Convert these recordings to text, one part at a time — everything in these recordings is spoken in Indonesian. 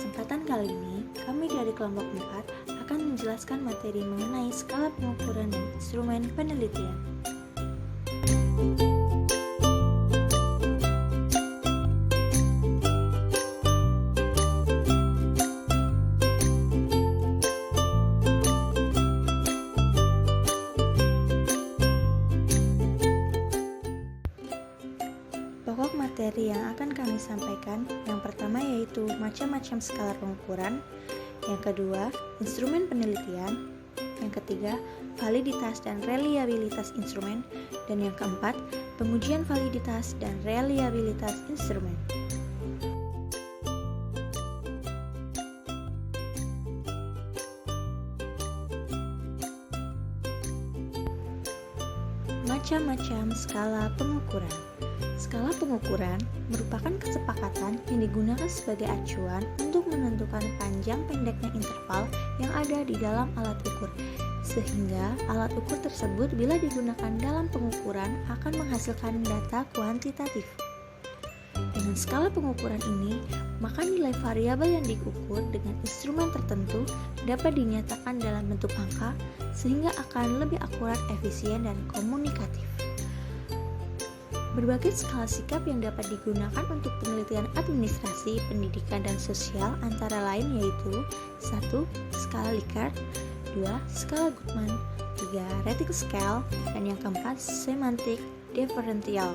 kesempatan kali ini, kami dari kelompok 4 akan menjelaskan materi mengenai skala pengukuran dan instrumen penelitian. Pokok materi yang akan kami sampaikan yang pertama yaitu macam-macam skala pengukuran, yang kedua instrumen penelitian, yang ketiga validitas dan reliabilitas instrumen, dan yang keempat pengujian validitas dan reliabilitas instrumen. Macam-macam skala pengukuran. Skala pengukuran merupakan kesepakatan yang digunakan sebagai acuan untuk menentukan panjang pendeknya interval yang ada di dalam alat ukur, sehingga alat ukur tersebut bila digunakan dalam pengukuran akan menghasilkan data kuantitatif. Dengan skala pengukuran ini, maka nilai variabel yang diukur dengan instrumen tertentu dapat dinyatakan dalam bentuk angka sehingga akan lebih akurat, efisien, dan komunikatif. Berbagai skala sikap yang dapat digunakan untuk penelitian administrasi, pendidikan, dan sosial antara lain yaitu 1. Skala Likert, 2. Skala Goodman, 3. Reticle Scale, dan yang keempat Semantic Differential.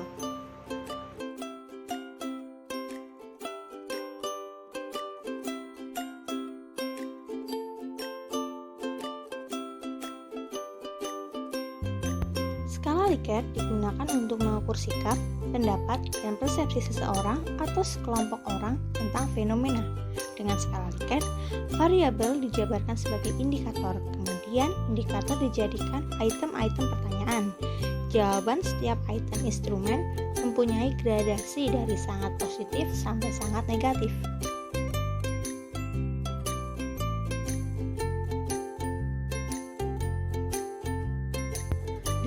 Skala Likert digunakan untuk mengukur sikap, pendapat, dan persepsi seseorang atau sekelompok orang tentang fenomena. Dengan skala Likert, variabel dijabarkan sebagai indikator, kemudian indikator dijadikan item-item pertanyaan. Jawaban setiap item instrumen mempunyai gradasi dari sangat positif sampai sangat negatif.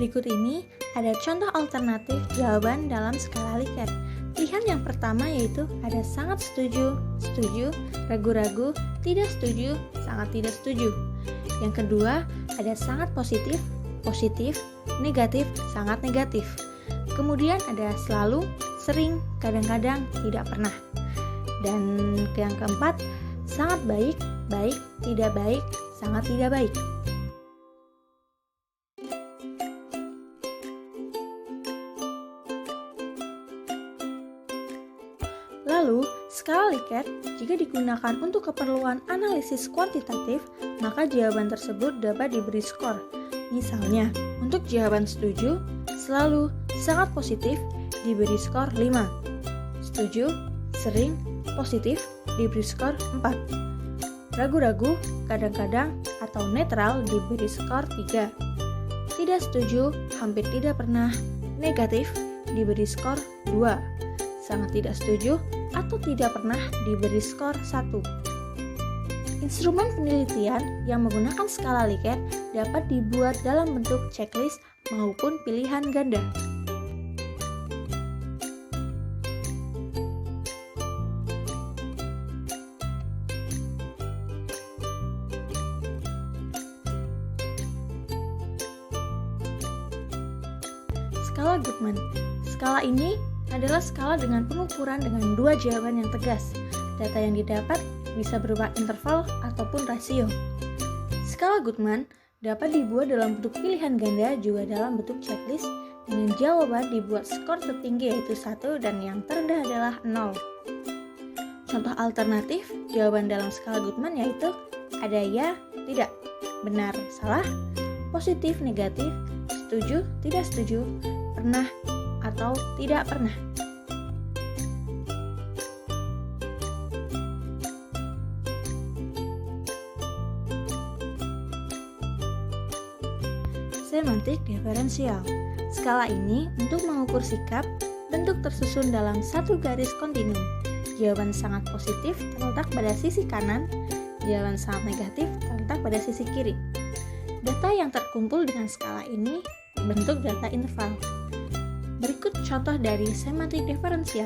Berikut ini ada contoh alternatif jawaban dalam skala Likert. Pilihan yang pertama yaitu ada sangat setuju, setuju, ragu-ragu, tidak setuju, sangat tidak setuju. Yang kedua ada sangat positif, positif, negatif, sangat negatif. Kemudian ada selalu, sering, kadang-kadang, tidak pernah. Dan yang keempat sangat baik, baik, tidak baik, sangat tidak baik. Lalu, skala Likert jika digunakan untuk keperluan analisis kuantitatif, maka jawaban tersebut dapat diberi skor. Misalnya, untuk jawaban setuju, selalu, sangat positif, diberi skor 5. Setuju, sering, positif, diberi skor 4. Ragu-ragu, kadang-kadang, atau netral diberi skor 3. Tidak setuju, hampir tidak pernah, negatif, diberi skor 2. Sangat tidak setuju atau tidak pernah diberi skor 1. Instrumen penelitian yang menggunakan skala Likert dapat dibuat dalam bentuk checklist maupun pilihan ganda. Skala Goodman. Skala ini adalah skala dengan pengukuran dengan dua jawaban yang tegas. Data yang didapat bisa berupa interval ataupun rasio. Skala Goodman dapat dibuat dalam bentuk pilihan ganda juga dalam bentuk checklist dengan jawaban dibuat skor tertinggi yaitu 1 dan yang terendah adalah 0. Contoh alternatif jawaban dalam skala Goodman yaitu ada ya, tidak, benar, salah, positif, negatif, setuju, tidak setuju, pernah, atau tidak pernah. Semantic Differential. Skala ini untuk mengukur sikap, bentuk tersusun dalam satu garis kontinu. Jawaban sangat positif terletak pada sisi kanan, jawaban sangat negatif terletak pada sisi kiri. Data yang terkumpul dengan skala ini berbentuk data interval. Berikut contoh dari semantic differential.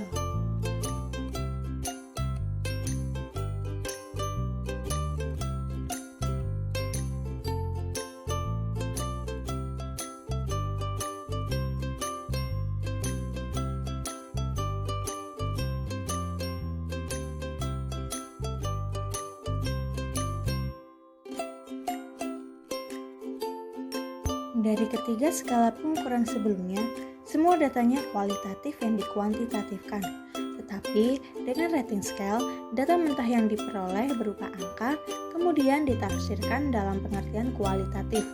Dari ketiga skala pengukuran sebelumnya, semua datanya kualitatif yang dikuantitatifkan. Tetapi dengan rating scale, data mentah yang diperoleh berupa angka kemudian ditafsirkan dalam pengertian kualitatif.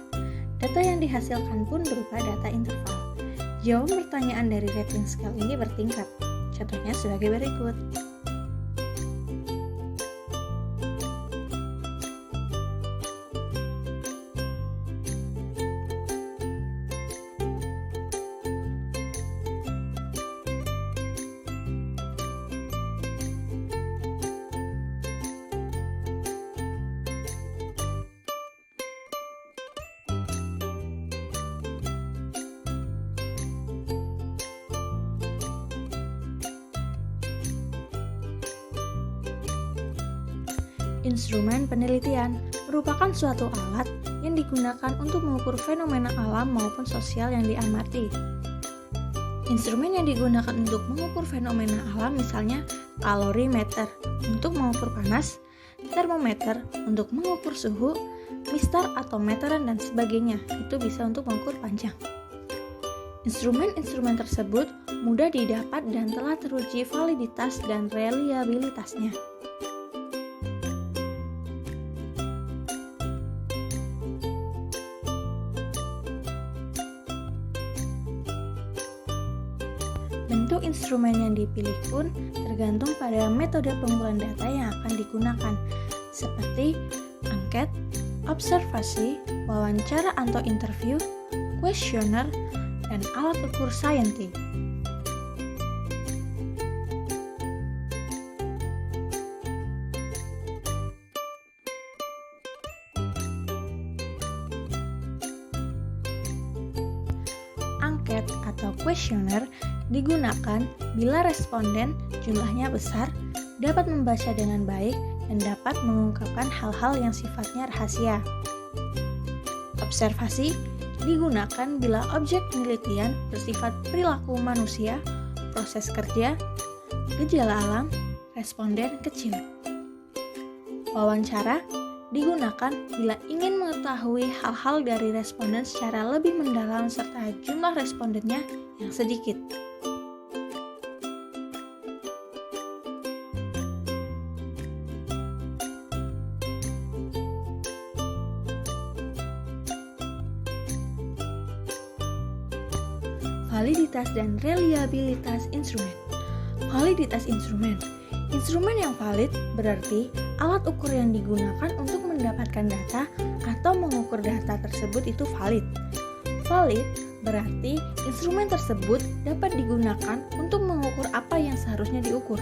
Data yang dihasilkan pun berupa data interval. Jawaban pertanyaan dari rating scale ini bertingkat. Contohnya sebagai berikut. Instrumen penelitian merupakan suatu alat yang digunakan untuk mengukur fenomena alam maupun sosial yang diamati. Instrumen yang digunakan untuk mengukur fenomena alam misalnya kalorimeter untuk mengukur panas, termometer untuk mengukur suhu, mistar atau meteran dan sebagainya, itu bisa untuk mengukur panjang. Instrumen-instrumen tersebut mudah didapat dan telah teruji validitas dan reliabilitasnya. Bentuk instrumen yang dipilih pun tergantung pada metode pengumpulan data yang akan digunakan, seperti angket, observasi, wawancara atau interview, kuesioner, dan alat ukur saintifik. Angket atau kuesioner digunakan bila responden jumlahnya besar, dapat membaca dengan baik, dan dapat mengungkapkan hal-hal yang sifatnya rahasia. Observasi digunakan bila objek penelitian bersifat perilaku manusia, proses kerja, gejala alam, responden kecil. Wawancara digunakan bila ingin mengetahui hal-hal dari responden secara lebih mendalam serta jumlah respondennya yang sedikit. Validitas dan reliabilitas instrumen. Validitas instrumen. Instrumen yang valid berarti alat ukur yang digunakan untuk mendapatkan data atau mengukur data tersebut itu valid. Valid berarti instrumen tersebut dapat digunakan untuk mengukur apa yang seharusnya diukur.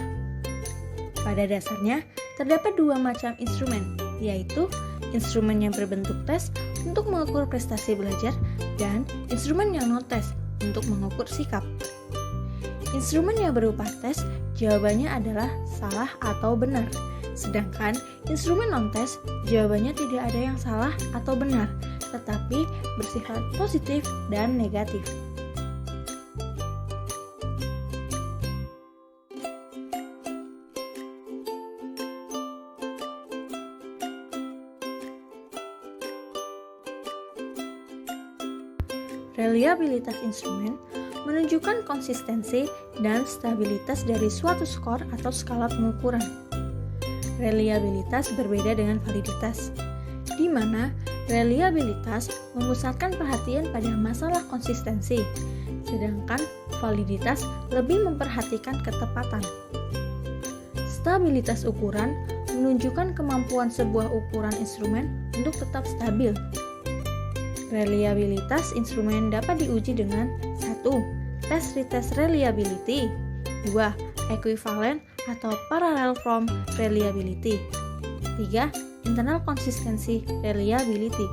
Pada dasarnya, terdapat dua macam instrumen, yaitu instrumen yang berbentuk tes untuk mengukur prestasi belajar dan instrumen yang non-tes untuk mengukur sikap. Instrumen yang berupa tes, jawabannya adalah salah atau benar. Sedangkan instrumen non-tes, jawabannya tidak ada yang salah atau benar, tetapi bersifat positif dan negatif. Reliabilitas instrumen menunjukkan konsistensi dan stabilitas dari suatu skor atau skala pengukuran. Reliabilitas berbeda dengan validitas, di mana reliabilitas memusatkan perhatian pada masalah konsistensi, sedangkan validitas lebih memperhatikan ketepatan. Stabilitas ukuran menunjukkan kemampuan sebuah ukuran instrumen untuk tetap stabil. Reliabilitas instrumen dapat diuji dengan 1. Tes retest reliability, 2. Equivalent atau parallel from reliability, 3. Internal consistency reliability.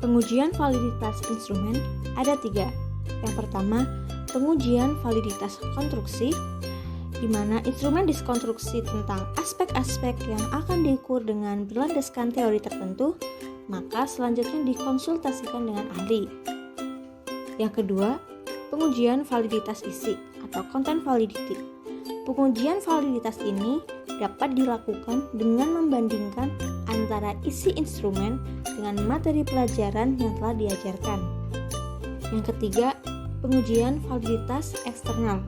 Pengujian validitas instrumen ada 3. Yang pertama, pengujian validitas konstruksi, di mana instrumen diskonstruksi tentang aspek-aspek yang akan diukur dengan berlandaskan teori tertentu, maka selanjutnya dikonsultasikan dengan ahli. Yang kedua, pengujian validitas isi atau content validity. Pengujian validitas ini dapat dilakukan dengan membandingkan antara isi instrumen dengan materi pelajaran yang telah diajarkan. Yang ketiga, pengujian validitas eksternal.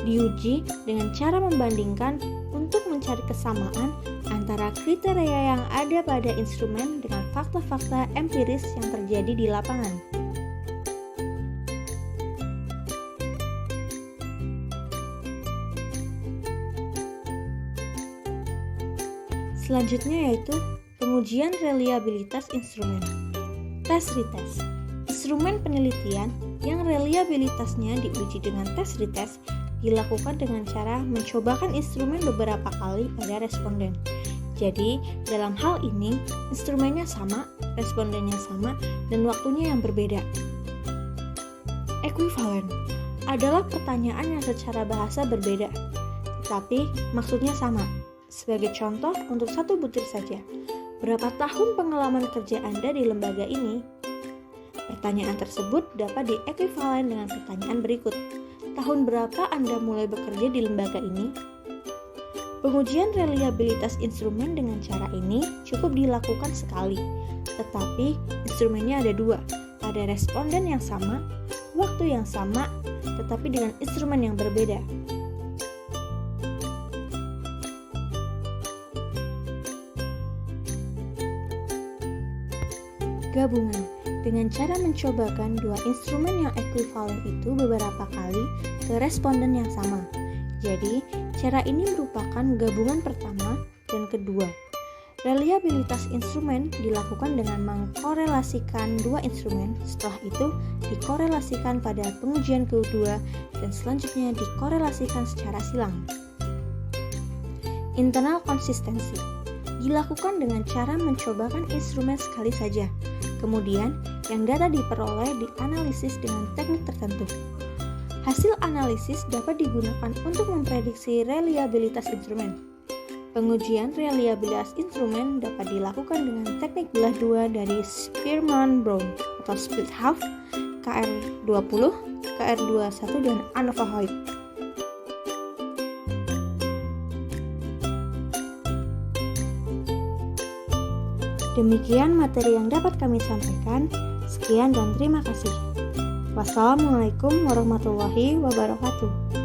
Diuji dengan cara membandingkan untuk mencari kesamaan antara kriteria yang ada pada instrumen dengan fakta-fakta empiris yang terjadi di lapangan. Selanjutnya yaitu pengujian reliabilitas instrumen. Tes retest. Instrumen penelitian yang reliabilitasnya diuji dengan tes retest dilakukan dengan cara mencobakan instrumen beberapa kali pada responden. Jadi, dalam hal ini, instrumennya sama, respondennya sama, dan waktunya yang berbeda. Ekuivalen adalah pertanyaan yang secara bahasa berbeda, tetapi maksudnya sama. Sebagai contoh, untuk satu butir saja, berapa tahun pengalaman kerja Anda di lembaga ini? Pertanyaan tersebut dapat diekuivalen dengan pertanyaan berikut. Tahun berapa Anda mulai bekerja di lembaga ini? Pengujian reliabilitas instrumen dengan cara ini cukup dilakukan sekali, tetapi instrumennya ada dua, pada responden yang sama, waktu yang sama, tetapi dengan instrumen yang berbeda. Gabungan dengan cara mencobakan dua instrumen yang ekuivalen itu beberapa kali ke responden yang sama. Jadi, cara ini merupakan gabungan pertama dan kedua. Reliabilitas instrumen dilakukan dengan mengkorelasikan dua instrumen, setelah itu dikorelasikan pada pengujian kedua, dan selanjutnya dikorelasikan secara silang. Internal konsistensi dilakukan dengan cara mencobakan instrumen sekali saja. Kemudian, yang data diperoleh dianalisis dengan teknik tertentu. Hasil analisis dapat digunakan untuk memprediksi reliabilitas instrumen. Pengujian reliabilitas instrumen dapat dilakukan dengan teknik belah dua dari Spearman-Brown atau split half, KR20, KR21, dan ANOVA-Hoyt. Demikian materi yang dapat kami sampaikan. Sekian dan terima kasih. Wassalamualaikum warahmatullahi wabarakatuh.